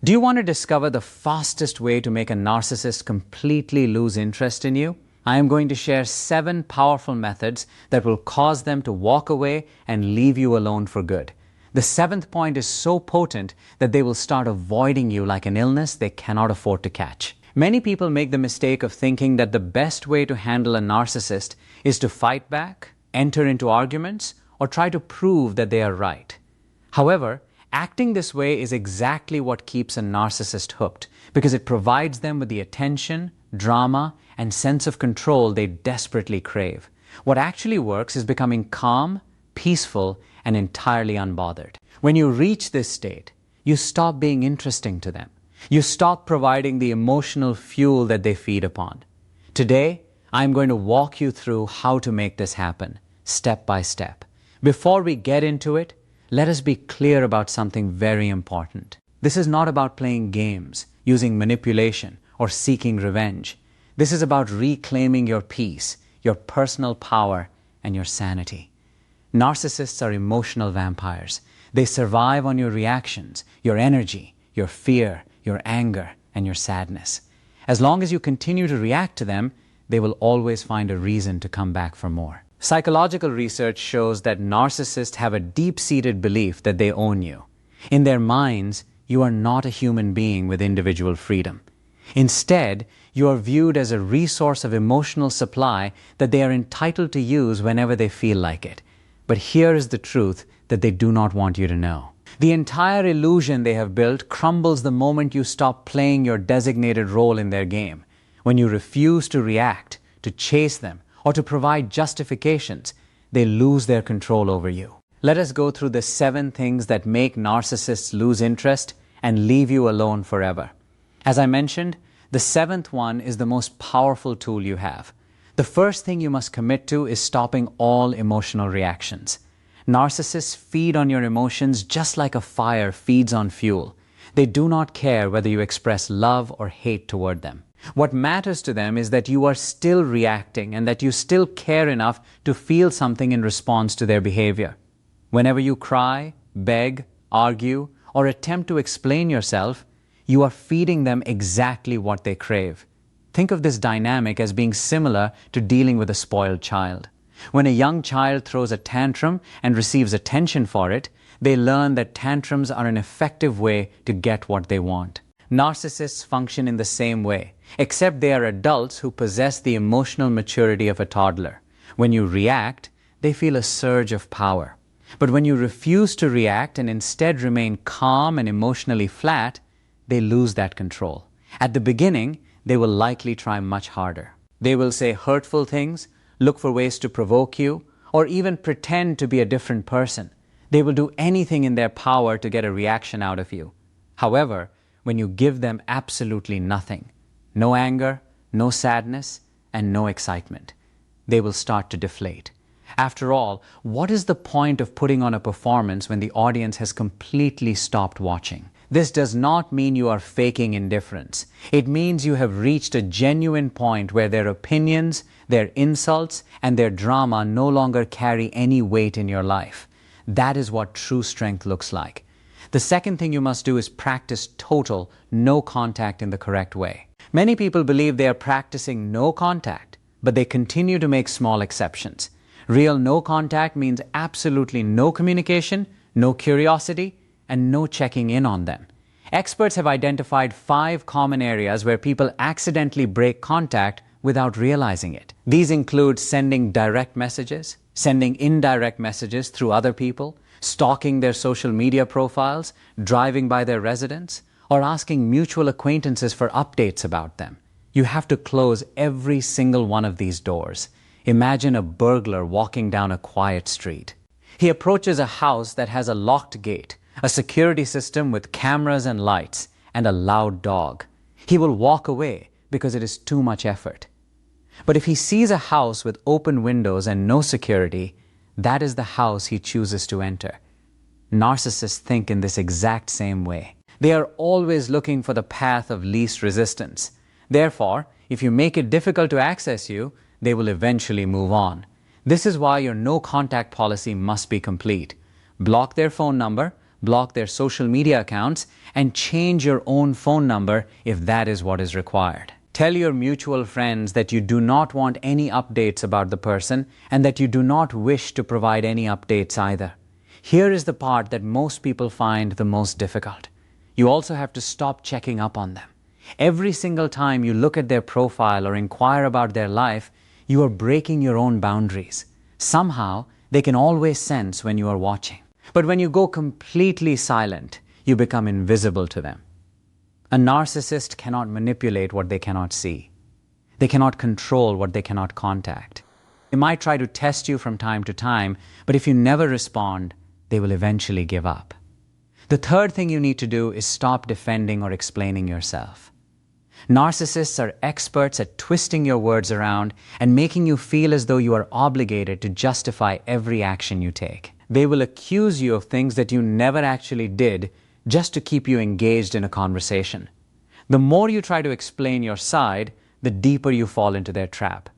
Do you want to discover the fastest way to make a narcissist completely lose interest in you? I am going to share 7 powerful methods that will cause them to walk away and leave you alone for good. The 7th point is so potent that they will start avoiding you like an illness they cannot afford to catch. Many people make the mistake of thinking that the best way to handle a narcissist is to fight back, enter into arguments, or try to prove that they are right. However, acting this way is exactly what keeps a narcissist hooked, because it provides them with the attention, drama, and sense of control they desperately crave. What actually works is becoming calm, peaceful, and entirely unbothered. When you reach this state, you stop being interesting to them. You stop providing the emotional fuel that they feed upon. Today, I'm going to walk you through how to make this happen, step by step. Before we get into it, let us be clear about something very important. This is not about playing games, using manipulation, or seeking revenge. This is about reclaiming your peace, your personal power, and your sanity. Narcissists are emotional vampires. They survive on your reactions, your energy, your fear, your anger, and your sadness. As long as you continue to react to them, they will always find a reason to come back for more. Psychological research shows that narcissists have a deep-seated belief that they own you. In their minds, you are not a human being with individual freedom. Instead, you are viewed as a resource of emotional supply that they are entitled to use whenever they feel like it. But here is the truth that they do not want you to know. The entire illusion they have built crumbles the moment you stop playing your designated role in their game. When you refuse to react, to chase them, or to provide justifications, they lose their control over you. Let us go through the 7 things that make narcissists lose interest and leave you alone forever. As I mentioned, the 7th one is the most powerful tool you have. The first thing you must commit to is stopping all emotional reactions. Narcissists feed on your emotions just like a fire feeds on fuel. They do not care whether you express love or hate toward them. What matters to them is that you are still reacting and that you still care enough to feel something in response to their behavior. Whenever you cry, beg, argue, or attempt to explain yourself, you are feeding them exactly what they crave. Think of this dynamic as being similar to dealing with a spoiled child. When a young child throws a tantrum and receives attention for it, they learn that tantrums are an effective way to get what they want. Narcissists function in the same way, except they are adults who possess the emotional maturity of a toddler. When you react, they feel a surge of power. But when you refuse to react and instead remain calm and emotionally flat, they lose that control. At the beginning, they will likely try much harder. They will say hurtful things, look for ways to provoke you, or even pretend to be a different person. They will do anything in their power to get a reaction out of you. However, when you give them absolutely nothing, no anger, no sadness, and no excitement, they will start to deflate. After all, what is the point of putting on a performance when the audience has completely stopped watching? This does not mean you are faking indifference. It means you have reached a genuine point where their opinions, their insults, and their drama no longer carry any weight in your life. That is what true strength looks like. The second thing you must do is practice total, no contact in the correct way. Many people believe they are practicing no contact, but they continue to make small exceptions. Real no contact means absolutely no communication, no curiosity, and no checking in on them. Experts have identified 5 common areas where people accidentally break contact without realizing it. These include sending direct messages, sending indirect messages through other people, stalking their social media profiles, driving by their residence, or asking mutual acquaintances for updates about them. You have to close every single one of these doors. Imagine a burglar walking down a quiet street. He approaches a house that has a locked gate, a security system with cameras and lights, and a loud dog. He will walk away because it is too much effort. But if he sees a house with open windows and no security, that is the house he chooses to enter. Narcissists think in this exact same way. They are always looking for the path of least resistance. Therefore, if you make it difficult to access you, they will eventually move on. This is why your no contact policy must be complete. Block their phone number, block their social media accounts, and change your own phone number if that is what is required. Tell your mutual friends that you do not want any updates about the person and that you do not wish to provide any updates either. Here is the part that most people find the most difficult. You also have to stop checking up on them. Every single time you look at their profile or inquire about their life, you are breaking your own boundaries. Somehow, they can always sense when you are watching. But when you go completely silent, you become invisible to them. A narcissist cannot manipulate what they cannot see. They cannot control what they cannot contact. They might try to test you from time to time, but if you never respond, they will eventually give up. The third thing you need to do is stop defending or explaining yourself. Narcissists are experts at twisting your words around and making you feel as though you are obligated to justify every action you take. They will accuse you of things that you never actually did just to keep you engaged in a conversation. The more you try to explain your side, the deeper you fall into their trap.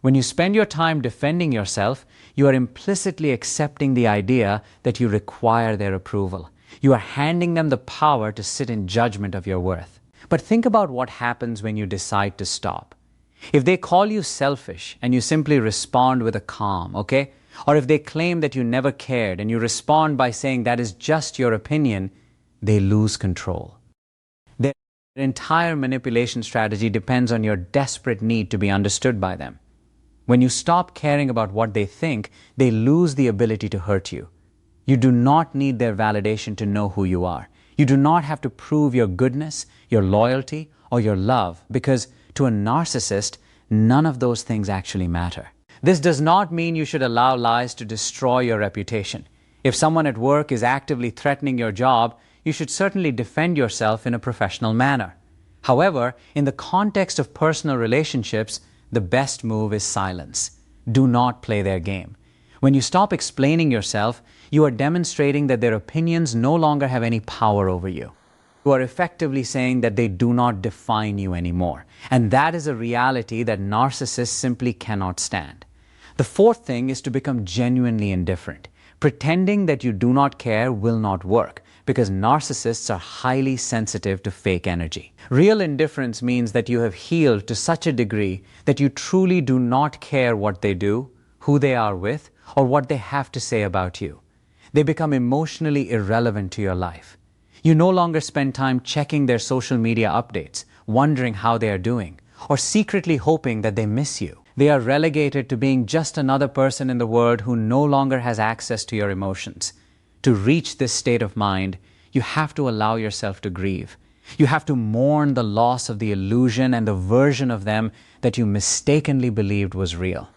When you spend your time defending yourself, you are implicitly accepting the idea that you require their approval. You are handing them the power to sit in judgment of your worth. But think about what happens when you decide to stop. If they call you selfish and you simply respond with a calm, okay? Or if they claim that you never cared and you respond by saying that is just your opinion, they lose control. Their entire manipulation strategy depends on your desperate need to be understood by them. When you stop caring about what they think, they lose the ability to hurt you. You do not need their validation to know who you are. You do not have to prove your goodness, your loyalty, or your love, because to a narcissist, none of those things actually matter. This does not mean you should allow lies to destroy your reputation. If someone at work is actively threatening your job, you should certainly defend yourself in a professional manner. However, in the context of personal relationships, the best move is silence. Do not play their game. When you stop explaining yourself, you are demonstrating that their opinions no longer have any power over you. You are effectively saying that they do not define you anymore. And that is a reality that narcissists simply cannot stand. The fourth thing is to become genuinely indifferent. Pretending that you do not care will not work, because narcissists are highly sensitive to fake energy. Real indifference means that you have healed to such a degree that you truly do not care what they do, who they are with, or what they have to say about you. They become emotionally irrelevant to your life. You no longer spend time checking their social media updates, wondering how they are doing, or secretly hoping that they miss you. They are relegated to being just another person in the world who no longer has access to your emotions. To reach this state of mind, you have to allow yourself to grieve. You have to mourn the loss of the illusion and the version of them that you mistakenly believed was real.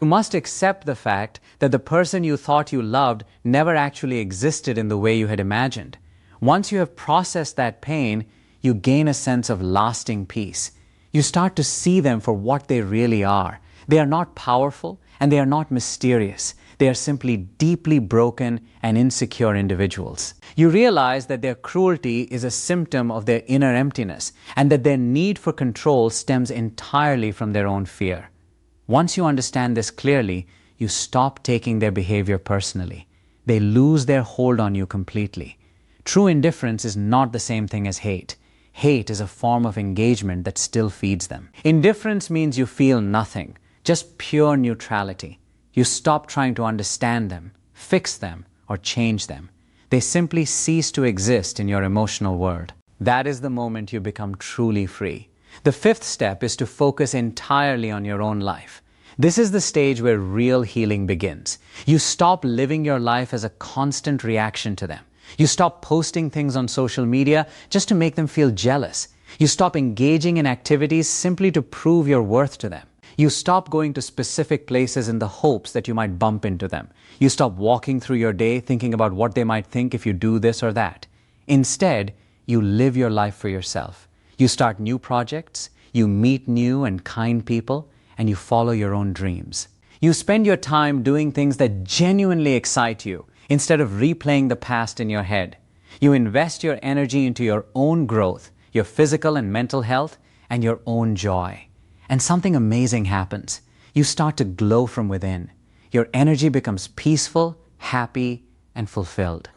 You must accept the fact that the person you thought you loved never actually existed in the way you had imagined. Once you have processed that pain, you gain a sense of lasting peace. You start to see them for what they really are. They are not powerful and they are not mysterious. They are simply deeply broken and insecure individuals. You realize that their cruelty is a symptom of their inner emptiness and that their need for control stems entirely from their own fear. Once you understand this clearly, you stop taking their behavior personally. They lose their hold on you completely. True indifference is not the same thing as hate. Hate is a form of engagement that still feeds them. Indifference means you feel nothing, just pure neutrality. You stop trying to understand them, fix them, or change them. They simply cease to exist in your emotional world. That is the moment you become truly free. The fifth step is to focus entirely on your own life. This is the stage where real healing begins. You stop living your life as a constant reaction to them. You stop posting things on social media just to make them feel jealous. You stop engaging in activities simply to prove your worth to them. You stop going to specific places in the hopes that you might bump into them. You stop walking through your day thinking about what they might think if you do this or that. Instead, you live your life for yourself. You start new projects, you meet new and kind people, and you follow your own dreams. You spend your time doing things that genuinely excite you instead of replaying the past in your head. You invest your energy into your own growth, your physical and mental health, and your own joy. And something amazing happens. You start to glow from within. Your energy becomes peaceful, happy, and fulfilled.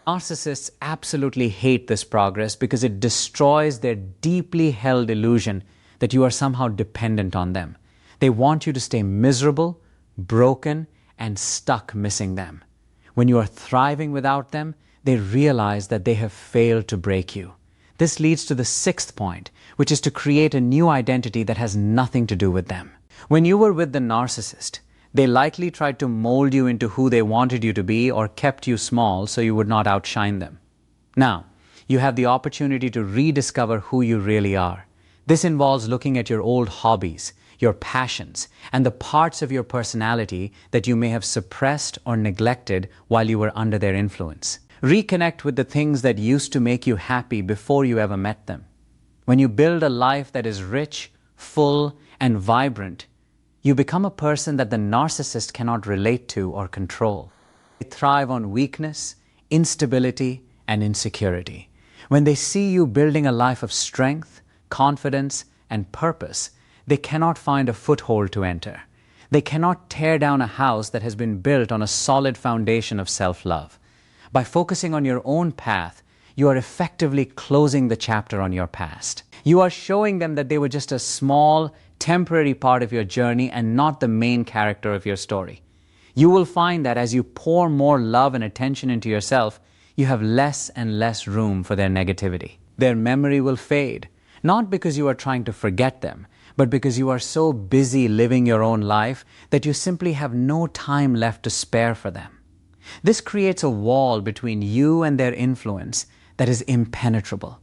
Narcissists absolutely hate this progress because it destroys their deeply held illusion that you are somehow dependent on them. They want you to stay miserable, broken, and stuck missing them. When you are thriving without them, they realize that they have failed to break you. This leads to the sixth point, which is to create a new identity that has nothing to do with them. When you were with the narcissist, they likely tried to mold you into who they wanted you to be or kept you small so you would not outshine them. Now, you have the opportunity to rediscover who you really are. This involves looking at your old hobbies, your passions, and the parts of your personality that you may have suppressed or neglected while you were under their influence. Reconnect with the things that used to make you happy before you ever met them. When you build a life that is rich, full, and vibrant, you become a person that the narcissist cannot relate to or control. They thrive on weakness, instability, and insecurity. When they see you building a life of strength, confidence, and purpose, they cannot find a foothold to enter. They cannot tear down a house that has been built on a solid foundation of self-love. By focusing on your own path, you are effectively closing the chapter on your past. You are showing them that they were just a small, temporary part of your journey and not the main character of your story. You will find that as you pour more love and attention into yourself, you have less and less room for their negativity. Their memory will fade, not because you are trying to forget them, but because you are so busy living your own life that you simply have no time left to spare for them. This creates a wall between you and their influence that is impenetrable.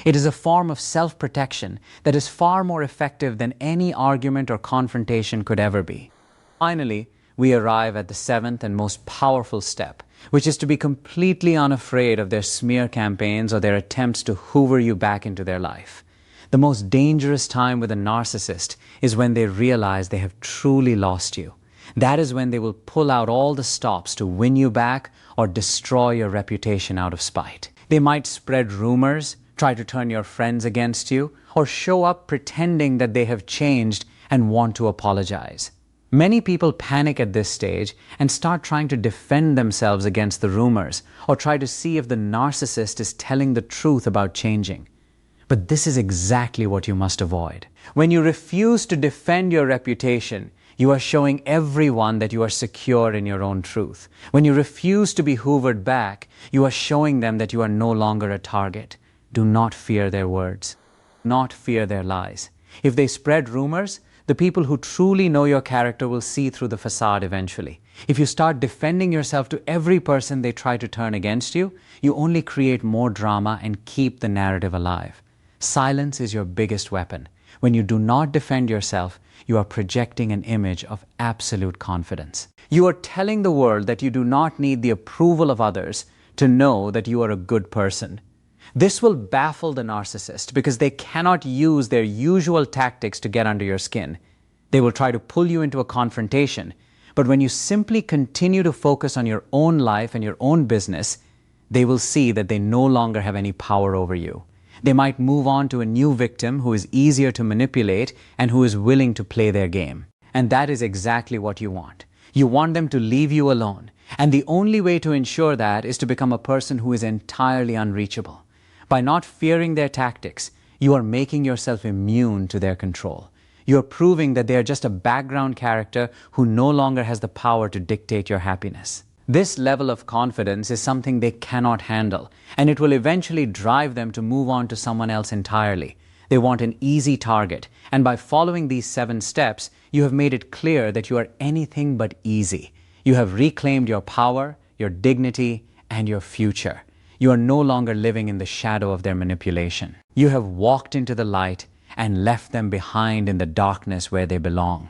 It is a form of self-protection that is far more effective than any argument or confrontation could ever be. Finally, we arrive at the seventh and most powerful step, which is to be completely unafraid of their smear campaigns or their attempts to hoover you back into their life. The most dangerous time with a narcissist is when they realize they have truly lost you. That is when they will pull out all the stops to win you back or destroy your reputation out of spite. They might spread rumors, try to turn your friends against you, or show up pretending that they have changed and want to apologize. Many people panic at this stage and start trying to defend themselves against the rumors or try to see if the narcissist is telling the truth about changing. But this is exactly what you must avoid. When you refuse to defend your reputation, you are showing everyone that you are secure in your own truth. When you refuse to be hoovered back, you are showing them that you are no longer a target. Do not fear their words. Do not fear their lies. If they spread rumors, the people who truly know your character will see through the facade eventually. If you start defending yourself to every person they try to turn against you, you only create more drama and keep the narrative alive. Silence is your biggest weapon. When you do not defend yourself, you are projecting an image of absolute confidence. You are telling the world that you do not need the approval of others to know that you are a good person. This will baffle the narcissist because they cannot use their usual tactics to get under your skin. They will try to pull you into a confrontation, but when you simply continue to focus on your own life and your own business, they will see that they no longer have any power over you. They might move on to a new victim who is easier to manipulate and who is willing to play their game. And that is exactly what you want. You want them to leave you alone. And the only way to ensure that is to become a person who is entirely unreachable. By not fearing their tactics, you are making yourself immune to their control. You are proving that they are just a background character who no longer has the power to dictate your happiness. This level of confidence is something they cannot handle, and it will eventually drive them to move on to someone else entirely. They want an easy target, and by following these 7 steps, you have made it clear that you are anything but easy. You have reclaimed your power, your dignity, and your future. You are no longer living in the shadow of their manipulation. You have walked into the light and left them behind in the darkness where they belong.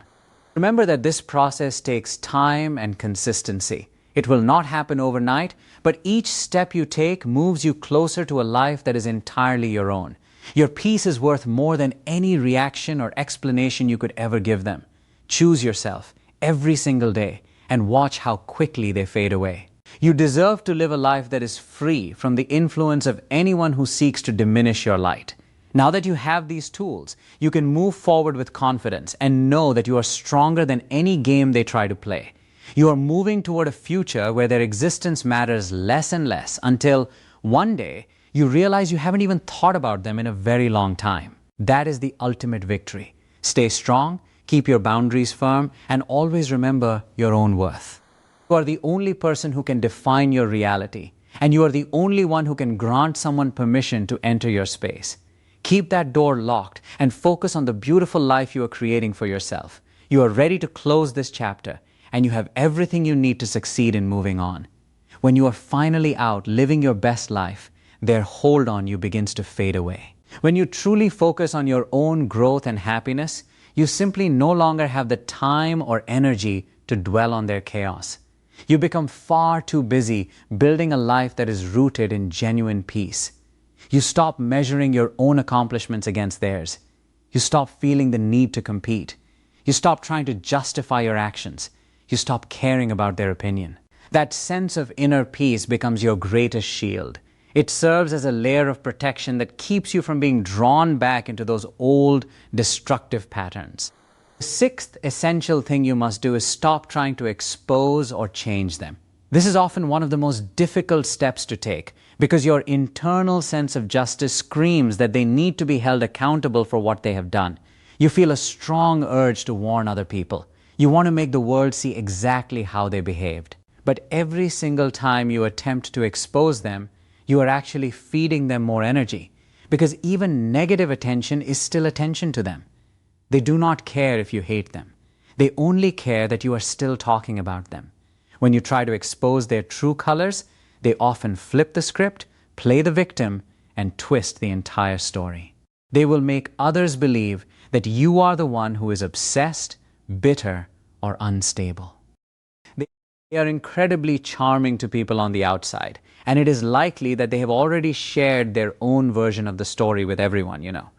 Remember that this process takes time and consistency. It will not happen overnight, but each step you take moves you closer to a life that is entirely your own. Your peace is worth more than any reaction or explanation you could ever give them. Choose yourself every single day and watch how quickly they fade away. You deserve to live a life that is free from the influence of anyone who seeks to diminish your light. Now that you have these tools, you can move forward with confidence and know that you are stronger than any game they try to play. You are moving toward a future where their existence matters less and less until one day you realize you haven't even thought about them in a very long time. That is the ultimate victory. Stay strong, keep your boundaries firm, and always remember your own worth. You are the only person who can define your reality, and you are the only one who can grant someone permission to enter your space. Keep that door locked and focus on the beautiful life you are creating for yourself. You are ready to close this chapter, and you have everything you need to succeed in moving on. When you are finally out living your best life, their hold on you begins to fade away. When you truly focus on your own growth and happiness, you simply no longer have the time or energy to dwell on their chaos. You become far too busy building a life that is rooted in genuine peace. You stop measuring your own accomplishments against theirs. You stop feeling the need to compete. You stop trying to justify your actions. You stop caring about their opinion. That sense of inner peace becomes your greatest shield. It serves as a layer of protection that keeps you from being drawn back into those old, destructive patterns. The sixth essential thing you must do is stop trying to expose or change them. This is often one of the most difficult steps to take because your internal sense of justice screams that they need to be held accountable for what they have done. You feel a strong urge to warn other people. You want to make the world see exactly how they behaved. But every single time you attempt to expose them, you are actually feeding them more energy because even negative attention is still attention to them. They do not care if you hate them. They only care that you are still talking about them. When you try to expose their true colors, they often flip the script, play the victim, and twist the entire story. They will make others believe that you are the one who is obsessed, bitter, or unstable. They are incredibly charming to people on the outside, and it is likely that they have already shared their own version of the story with everyone.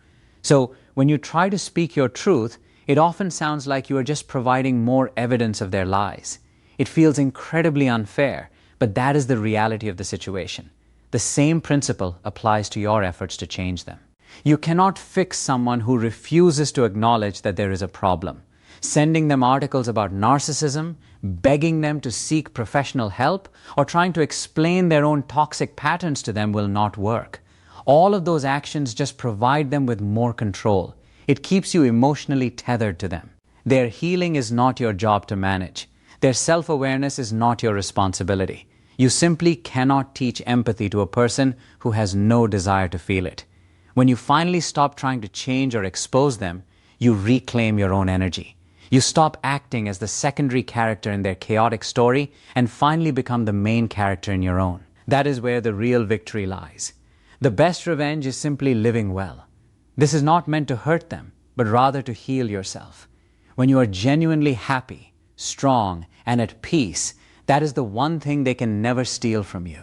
So when you try to speak your truth, it often sounds like you are just providing more evidence of their lies. It feels incredibly unfair, but that is the reality of the situation. The same principle applies to your efforts to change them. You cannot fix someone who refuses to acknowledge that there is a problem. Sending them articles about narcissism, begging them to seek professional help, or trying to explain their own toxic patterns to them will not work. All of those actions just provide them with more control. It keeps you emotionally tethered to them. Their healing is not your job to manage. Their self-awareness is not your responsibility. You simply cannot teach empathy to a person who has no desire to feel it. When you finally stop trying to change or expose them, you reclaim your own energy. You stop acting as the secondary character in their chaotic story and finally become the main character in your own. That is where the real victory lies. The best revenge is simply living well. This is not meant to hurt them, but rather to heal yourself. When you are genuinely happy, strong, and at peace, that is the one thing they can never steal from you.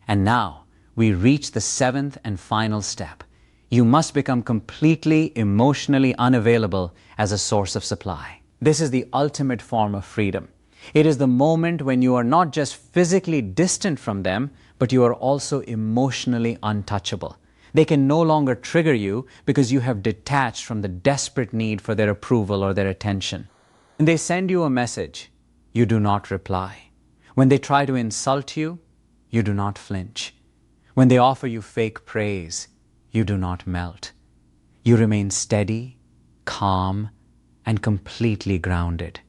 And now, we reach the seventh and final step. You must become completely emotionally unavailable as a source of supply. This is the ultimate form of freedom. It is the moment when you are not just physically distant from them, but you are also emotionally untouchable. They can no longer trigger you because you have detached from the desperate need for their approval or their attention. When they send you a message, you do not reply. When they try to insult you, you do not flinch. When they offer you fake praise, you do not melt. You remain steady, calm, and completely grounded.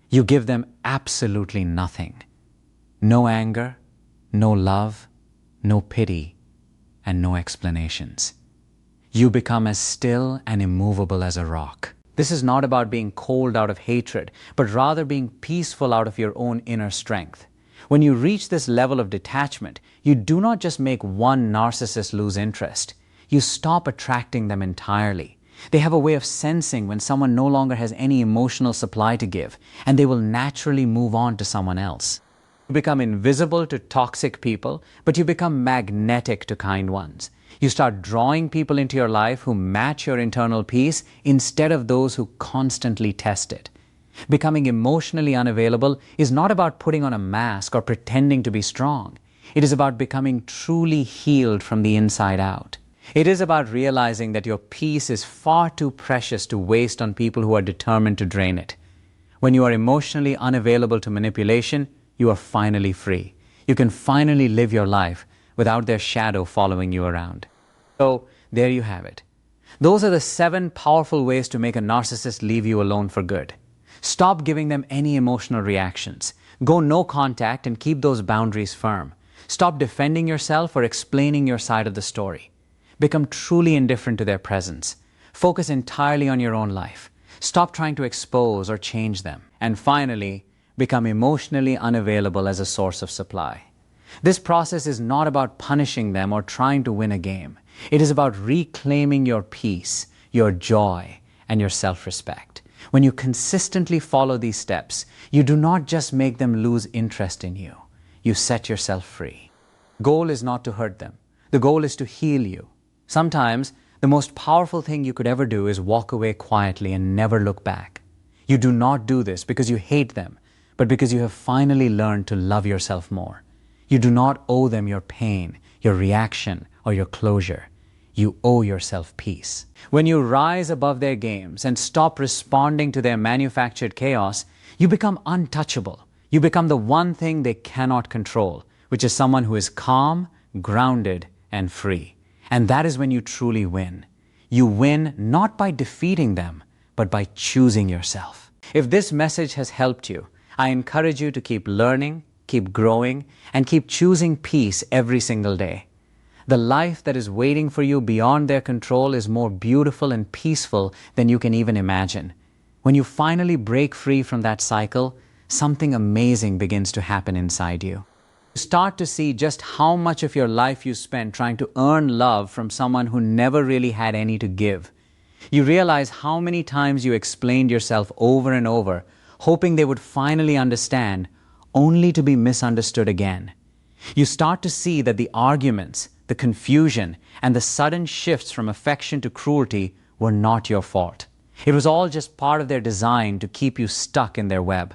You give them absolutely nothing. No anger, no love, no pity, and no explanations. You become as still and immovable as a rock. This is not about being cold out of hatred, but rather being peaceful out of your own inner strength. When you reach this level of detachment, you do not just make one narcissist lose interest. You stop attracting them entirely. They have a way of sensing when someone no longer has any emotional supply to give, and they will naturally move on to someone else. You become invisible to toxic people, but you become magnetic to kind ones. You start drawing people into your life who match your internal peace instead of those who constantly test it. Becoming emotionally unavailable is not about putting on a mask or pretending to be strong. It is about becoming truly healed from the inside out. It is about realizing that your peace is far too precious to waste on people who are determined to drain it. When you are emotionally unavailable to manipulation, you are finally free. You can finally live your life without their shadow following you around. So, there you have it. Those are the 7 powerful ways to make a narcissist leave you alone for good. Stop giving them any emotional reactions. Go no contact and keep those boundaries firm. Stop defending yourself or explaining your side of the story. Become truly indifferent to their presence. Focus entirely on your own life. Stop trying to expose or change them. And finally, become emotionally unavailable as a source of supply. This process is not about punishing them or trying to win a game. It is about reclaiming your peace, your joy, and your self-respect. When you consistently follow these steps, you do not just make them lose interest in you. You set yourself free. The goal is not to hurt them. The goal is to heal you. Sometimes, the most powerful thing you could ever do is walk away quietly and never look back. You do not do this because you hate them, but because you have finally learned to love yourself more. You do not owe them your pain, your reaction, or your closure. You owe yourself peace. When you rise above their games and stop responding to their manufactured chaos, you become untouchable. You become the one thing they cannot control, which is someone who is calm, grounded, and free. And that is when you truly win. You win not by defeating them, but by choosing yourself. If this message has helped you, I encourage you to keep learning, keep growing, and keep choosing peace every single day. The life that is waiting for you beyond their control is more beautiful and peaceful than you can even imagine. When you finally break free from that cycle, something amazing begins to happen inside you. You start to see just how much of your life you spent trying to earn love from someone who never really had any to give. You realize how many times you explained yourself over and over, hoping they would finally understand, only to be misunderstood again. You start to see that the arguments, the confusion, and the sudden shifts from affection to cruelty were not your fault. It was all just part of their design to keep you stuck in their web.